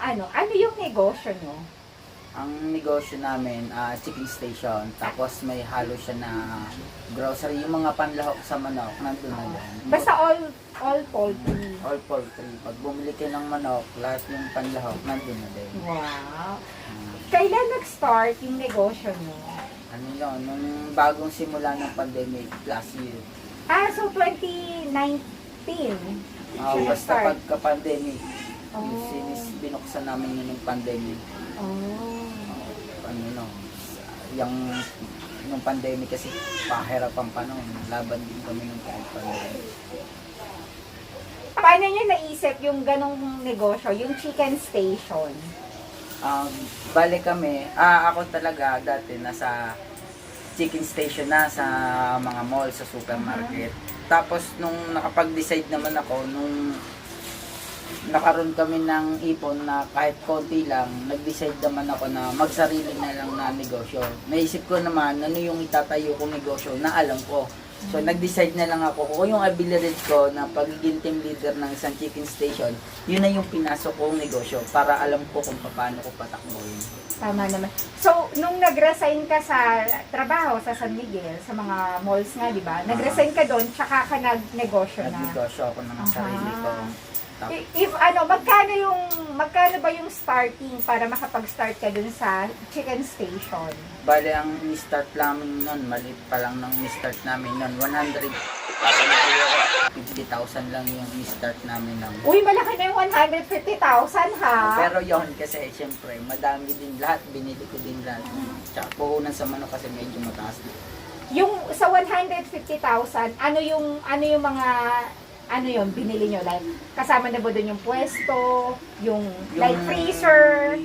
ano yung negosyo nyo? Ang negosyo namin, chicken station. Tapos may halo siya na grocery. Yung mga panlahok sa manok, nandun na yan. Basta all poultry. All poultry. Pag bumili kayo ng manok, lahat yung panlahok, nandun na din. Wow. Kailan nag-start yung negosyo nyo? Ano yun, nung bagong simula ng pandemic, last year. So 2019. siya Basta nag-start. pagka-pandemic, Oh. binuksan namin yun yung pandemic. Oh. Ano no, nung pandemic kasi pahirap ang panahon, laban din kami ng kahit pandemic. Paano nyo naisip yung ganong negosyo, yung chicken station? Bale kami, ako talaga dati nasa chicken station na sa mga mall, sa supermarket. Tapos nung nakapag-decide naman ako, nung nakaroon kami ng ipon na kahit konti lang, nag-decide naman ako na magsarili na lang na negosyo. Naisip ko naman ano yung itatayo kong negosyo na alam ko. So nag-decide na lang ako kung yung ability ko na pagiging team leader ng isang chicken station, yun na yung pinasok kong negosyo para alam ko kung paano ko patakbuhin. Tama naman. So, nung nag-resign ka sa trabaho sa San Miguel, sa mga malls nga, di ba? Nag-resign ka doon, tsaka ka nag-negosyo na. Nag-negosyo ako ng sarili ko. Magkano ba yung starting para makapag-start ka dun sa chicken station? Bale, ang ni-start namin nun, maliit pa lang nung ni-start namin nun, 150,000 lang yung ni-start namin nun. Uy, malaki na yung 150,000 ha? Pero yon kasi siyempre, madami din lahat, binili ko din lahat. Tsaka puhunan sa manok kasi medyo mataas din. Yung sa 150,000, ano yung mga binili nyo? Like, kasama na ba doon yung pwesto, yung like freezer?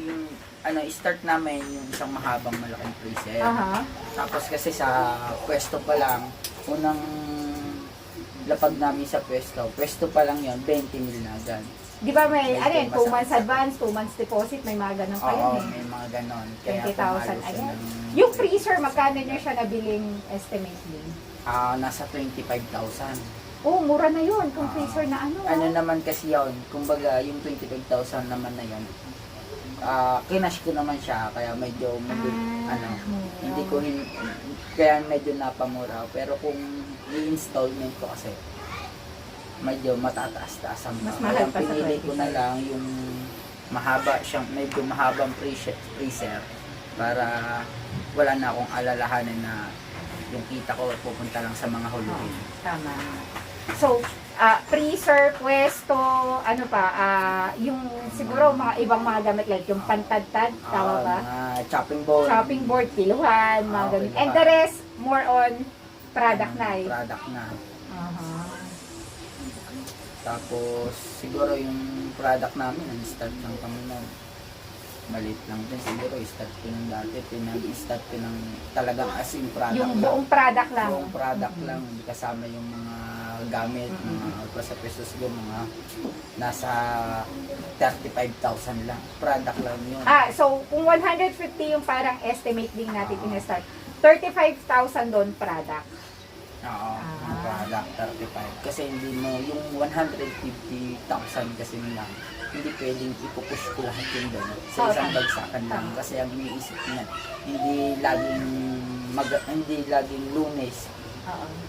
Start namin yung isang mahabang malaking freezer. Aha. Tapos kasi sa pwesto pa lang, unang lapag namin sa pwesto pa lang yon 20 mil na agad. Di ba may, 2 masakit months sa- advance, 2 months deposit, may mga ganun pa yun Oo, eh. may mga ganon. Kaya 20,000 pumalo siya agad. ng- Yung freezer, magkano nyo siya nabiling estimately? nasa 25,000. Oh, mura na yun kung freezer na ano. Ano naman kasi yun, kumbaga yung 25,000 naman na yun, kinash ko naman siya, kaya medyo mura. hindi ko kaya medyo napamura. Pero kung i-installment ko kasi, medyo matataas-taas ang Mas mahal pa sa pinili ko na 25. lang yung medyo mahabang freezer para wala na akong alalahanin na yung kita ko pupunta lang sa mga huluhin. Tama. So, freezer, pwesto, ano pa, yung siguro mga ibang mga gamit like yung pantad-tad, tama ba? Mga chopping board. Shopping board, kiluhan, mga ganun. kiluhan. And the rest, more on product na eh. Product na. Aha. Tapos, siguro yung product namin, nag-start lang kami na maliit lang din. Siguro, start ko nung dati, pinag-start ko ng talagang as in product Yung lang. buong product lang. Buong product lang, hindi kasama yung mga gamit, mga sa pesos ko, mga nasa 35,000 lang. Product lang yun. So kung 150 yung parang estimate din natin in-start, 35,000 doon product. Oo, yung product, 35. Kasi hindi mo, yung 150,000 kasi lang, hindi pwedeng ipupush ko lahat yung doon sa isang bagsakan lang. Kasi ang iniisip niya, hindi laging Lunes,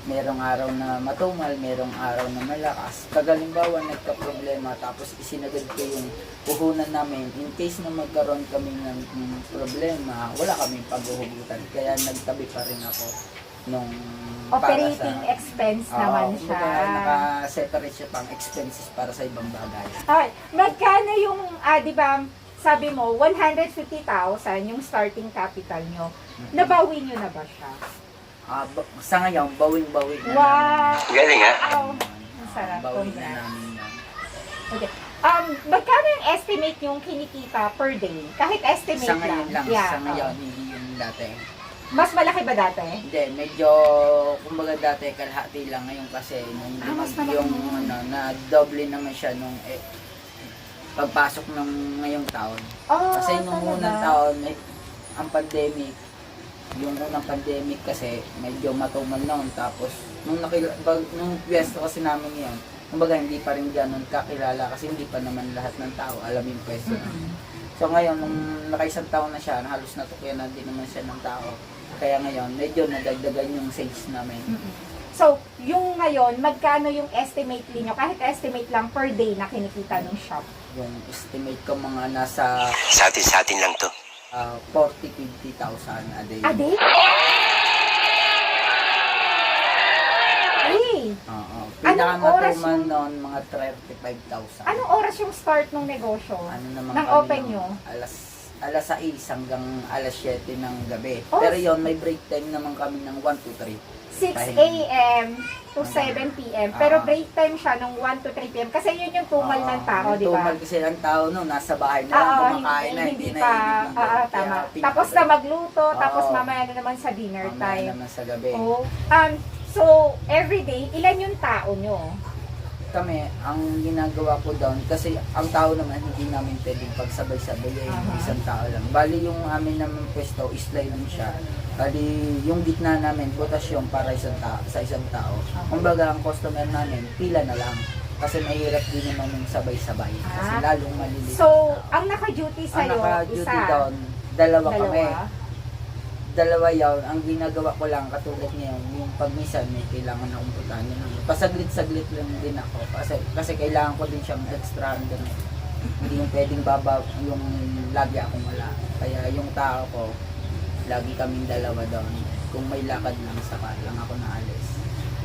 merong araw na matumal, merong araw na malakas. Kagalimbawa, nagka-problema, tapos isinagad ko yung puhunan namin. In case na magkaroon kami ng problema, wala kaming paghuhugutan. Kaya nagtabi pa rin ako nung Operating expense naman siya. Naka-separate siya pang expenses para sa ibang bagay. Alright, magkano yung, di ba, sabi mo, 150,000 yung starting capital nyo. Nabawi nyo na ba siya? Sa ngayon, bawing-bawi na Wow! Galing ha? Wow! Ang sarap. Bawi na Congrats. namin yan. Okay. Magkano yung estimate yung kinikita per day? Kahit estimate Sa ngayon lang, Yeah, sa ngayon, hindi yung dati. Mas malaki ba dati? Hindi, medyo, kumbaga dati, kalahati lang ngayon kasi, nung Mas malaki yung, ngayon. na-double naman siya nung, pagpasok ng ngayong taon. Kasi nung talaga? unang taon, ang pandemic, yung unang pandemic kasi, medyo matumal noon. Tapos, nung pwesto kasi namin yan, kumbaga hindi pa rin ganun kakilala kasi hindi pa naman lahat ng tao alam yung pwesto namin. So ngayon, nung nakaisang taon na siya, halos natukuyan na din naman siya ng tao. Kaya ngayon, medyo nadagdagan yung sales namin. So, yung ngayon, magkano yung estimate niyo? Kahit estimate lang per day na kinikita ng shop. Yung estimate ko mga nasa Sa atin lang to. 40-50,000 a day. A day? Hey! Oo. Anong oras Pinakamatuman yung- noon, mga 35,000. Anong oras yung start ng negosyo? Ano naman Nang kami open noon? nyo? Alas 6 hanggang alas 7 ng gabi. Oh. Pero yon may break time naman kami ng 1 to 3. 6 Pahinga. a.m. to 7 p.m. Pero break time siya nung 1 to 3 p.m. Kasi yun yung tumal ng tao, di ba? Tumal kasi ang tao no, nasa bahay na lang, Oo, kumakain na, hindi na pa. ibig nila. Oo, Kaya tama. pinaka- Tapos na magluto, tapos Oo. mamaya na naman sa dinner Mamaya time. naman sa gabi. Oh. So, everyday, ilan yung tao nyo? Kami, ang ginagawa ko doon, kasi ang tao naman hindi namin pwedeng pagsabay-sabay isang tao lang. Bali yung amin naman pwesto, islay lang siya. Bali yung gitna namin, butasyon para sa isang tao. Kumbaga ang customer namin, pila na lang. Kasi mahirap din naman yung sabay-sabay. Kasi Ah. lalong maliliit. So, ang naka-duty ang sa'yo, naka-duty isa, doon, dalawa kami. dalawa. Dalawa yun, ang ginagawa ko lang katulad ngayon, yung pag minsan may kailangan akong puntahan yun. Pasaglit-saglit lang din ako kasi kailangan ko din siyang extra doon. Hindi yung pwedeng yung lagi akong wala. Kaya yung tao ko, lagi kaming dalawa doon. Kung may lakad lang, saka lang ako naalis.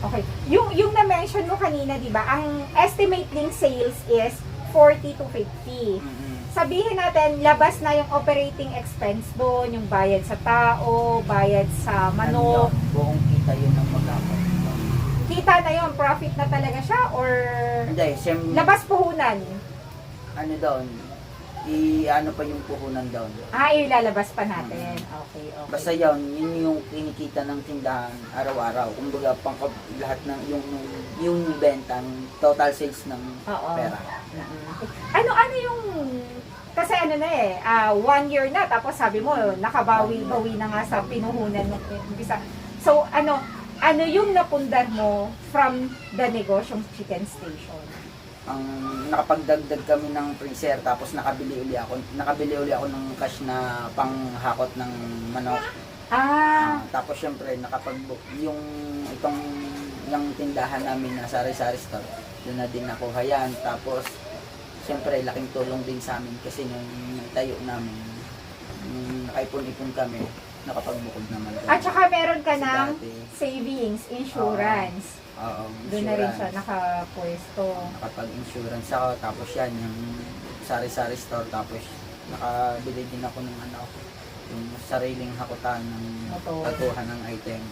Okay. Yung na-mention mo kanina, di ba, ang estimate ng sales is 40 to 50. Sabihin natin, labas na yung operating expense doon, yung bayad sa tao, bayad sa Ano, manok. buong kita yun ang magkakot. Kita na yun, profit na talaga siya, or Hindi, siyempre, labas puhunan? ano doon, ano pa yung puhunan doon. Ilalabas pa natin. Okay, okay. Basta yun yung kinikita ng tindahan araw-araw. Kumbaga, lahat ng yung benta, ng total sales ng Oo. pera. Ano yung, kasi ano na 1 year na, tapos sabi mo, nakabawi-bawi na nga sa pinuhunan ng umpisa. So, ano yung napundar mo from the negosyong chicken station? Ang nakapagdagdag kami ng freezer, tapos nakabili uli ako ng cash na panghakot ng manok. Tapos syempre yung tindahan namin na sari-sari store, doon na din nakuha yan. Tapos syempre laking tulong din sa amin kasi nung tayo namin, nung nakaipon-ipon kami, nakapagbukod naman kami. At saka meron ka Kasi ng dati, savings, insurance. oo, Doon na rin siya insurance. nakapwesto. Nakapag-insurance ako, tapos yan, yung sari-sari store, tapos nakabili din ako ng yung sariling hakutan ng Motor. pagkuha ng item.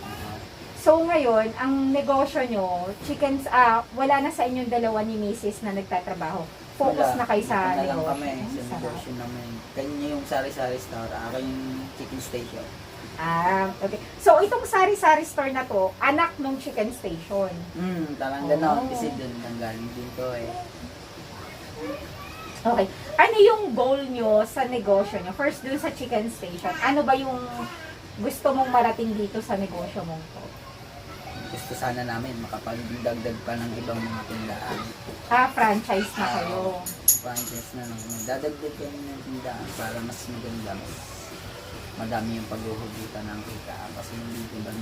So ngayon, ang negosyo nyo, chickens, wala na sa inyong dalawa ni Mrs. na nagtatrabaho. Focus Wala. na kayo sa Ito na lang negosyo. kami sa Sarap. negosyo namin. Kanya yung sari-sari store, akin yung chicken station. Okay. So itong sari-sari store na to, anak nung chicken station. Talang Oh. ganon, kasi dun nanggaling din to eh. Okay. Ano yung goal nyo sa negosyo nyo? First, dun sa chicken station, ano ba yung gusto mong marating dito sa negosyo mong to? Gusto sana namin makapagdagdag pa ng ibang mga tindahan. Franchise na kayo. Franchise na lang. Dadagdag kami ng tindahan para mas maganda, madami yung paghuhugutan ng kita. Kasi hindi diba,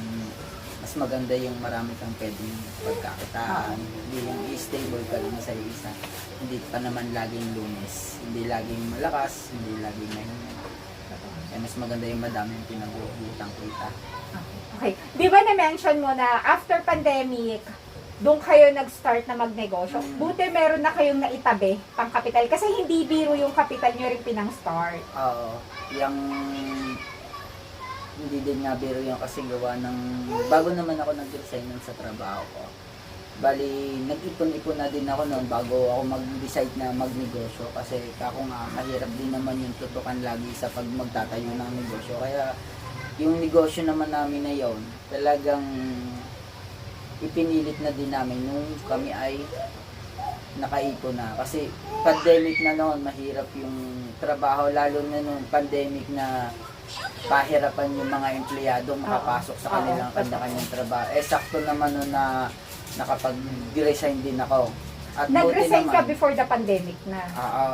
mas maganda yung marami kang pwedeng pagkakitaan. Hindi yung stable ka lang sa isa. Hindi pa naman laging lunes. Hindi laging malakas, hindi laging mahina. Kaya mas maganda yung madami yung pinaghuhugutan kita. Okay. Di ba na-mention mo na after pandemic, doon kayo nag-start na magnegosyo? Buti meron na kayong naitabi pang kapital. Kasi hindi biro yung kapital nyo rin pinang-start. Oo. Yung hindi din nga biro yung kasi gawa ng bago naman ako nag-resign nun sa trabaho ko. Bali, nag-ipon-ipon na din ako noon bago ako mag-decide na magnegosyo kasi ako nga mahirap din naman yung tutukan lagi sa pag magtatayo ng negosyo. Kaya yung negosyo naman namin na yon talagang ipinilit na din namin nung kami ay nakaipon na. Kasi pandemic na noon, mahirap yung trabaho, lalo na nung pandemic na pahirapan yung mga empleyado makapasok sa kanilang kanya-kanyang trabaho. Sakto naman noon na nakapag-resign din ako. At buti Nag-resign ka naman, before the pandemic na.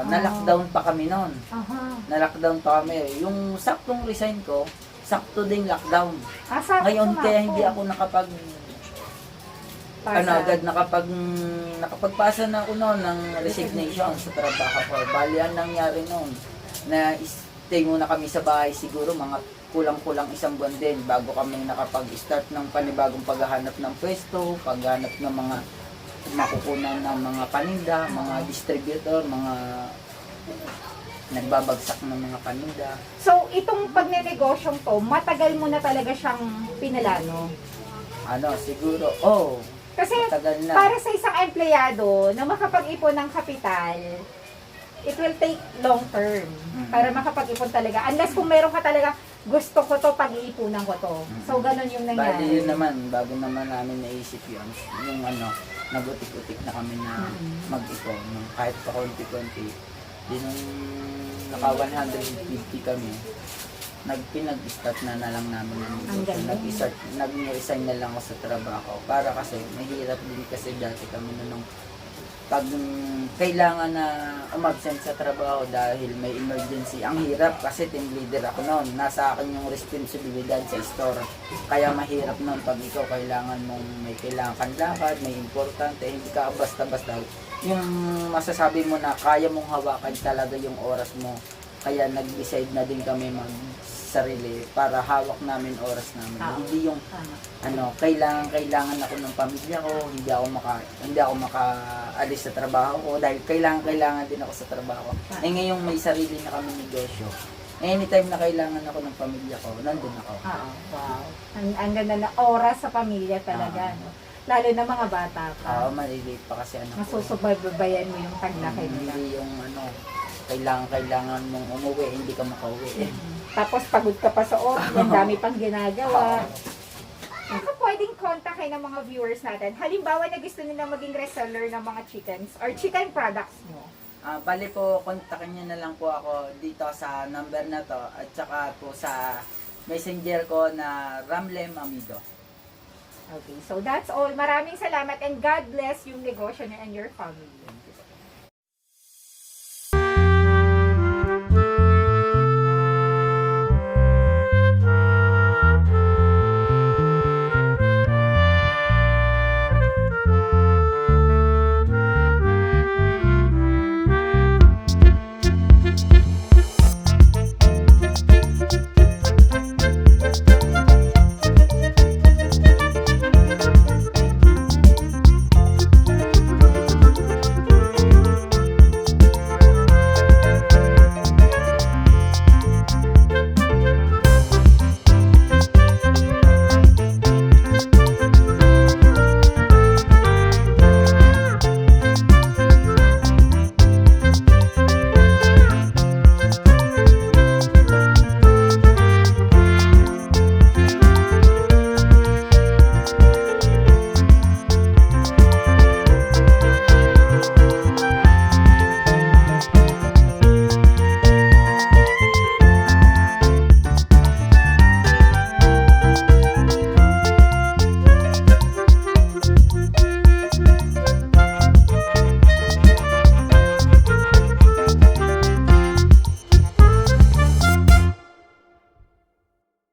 na-lockdown pa kami noon. Aha. Na-lockdown pa kami. Yung saktong resign ko, sakto ding lockdown. Sakto Ngayon nga kaya po. hindi ako agad nakapagpasa na ako noon ng resignation sa trabaho ko. Bali, ang nangyari noon, na stay muna kami sa bahay siguro mga kulang-kulang isang buwan din bago kami nakapag-start ng panibagong paghahanap ng pwesto, paghahanap ng mga makukunan ng mga paninda, mga distributor, mga nagbabagsak ng mga paninda. So, itong pagnenegosyon to, matagal mo na talaga siyang pinalano. Siguro, Kasi matagal na. para sa isang empleyado na makapag-ipon ng kapital, it will take long term para makapag-ipon talaga. Unless kung meron ka talaga, gusto ko to, pag-iipunan ko to. So, ganun yung Bali nangyari. yun naman, bago naman namin naisip yun, yung nagutik-utik na kami na mag-ipon, kahit pa konti-konti. Di nung naka 150 kami, pinag-start na lang namin ng Ang negosyo. galing. Nag-resign na lang ako sa trabaho. Para kasi, mahirap din kasi dati kami nung pag kailangan na umabsent sa trabaho dahil may emergency. Ang hirap kasi team leader ako noon. Nasa akin yung responsibilidad sa store. Kaya mahirap noon pag ikaw kailangan mong may kailangan kang lakad, may importante, hindi ka basta-basta. Yung masasabi mo na kaya mong hawakan talaga yung oras mo. Kaya nag-decide na din kami sarili para hawak namin oras namin. Hindi yung kailangan ako ng pamilya ko, hindi ako makaalis sa trabaho ko dahil kailangan din ako sa trabaho. Ngayong may sarili na kami negosyo. Anytime na kailangan ako ng pamilya ko, nandun ako. Wow. Ang ganda na oras sa pamilya talaga, no? Lalo na mga bata pa. Maliliit pa kasi anak ko. Masusubaybayan mo yung paglaki nila. Hindi yung kailangan mong umuwi, hindi ka makauwi. Tapos pagod ka pa sa office, ang dami pang ginagawa. Ano pwedeng kontakin ng mga viewers natin? Halimbawa na gusto nila maging reseller ng mga chickens or chicken products nyo. Bali po, kontakin nyo na lang po ako dito sa number na to at saka po sa messenger ko na Ramlem Amido. Okay, so that's all. Maraming salamat and God bless yung negosyo niyo and your family. Thank you.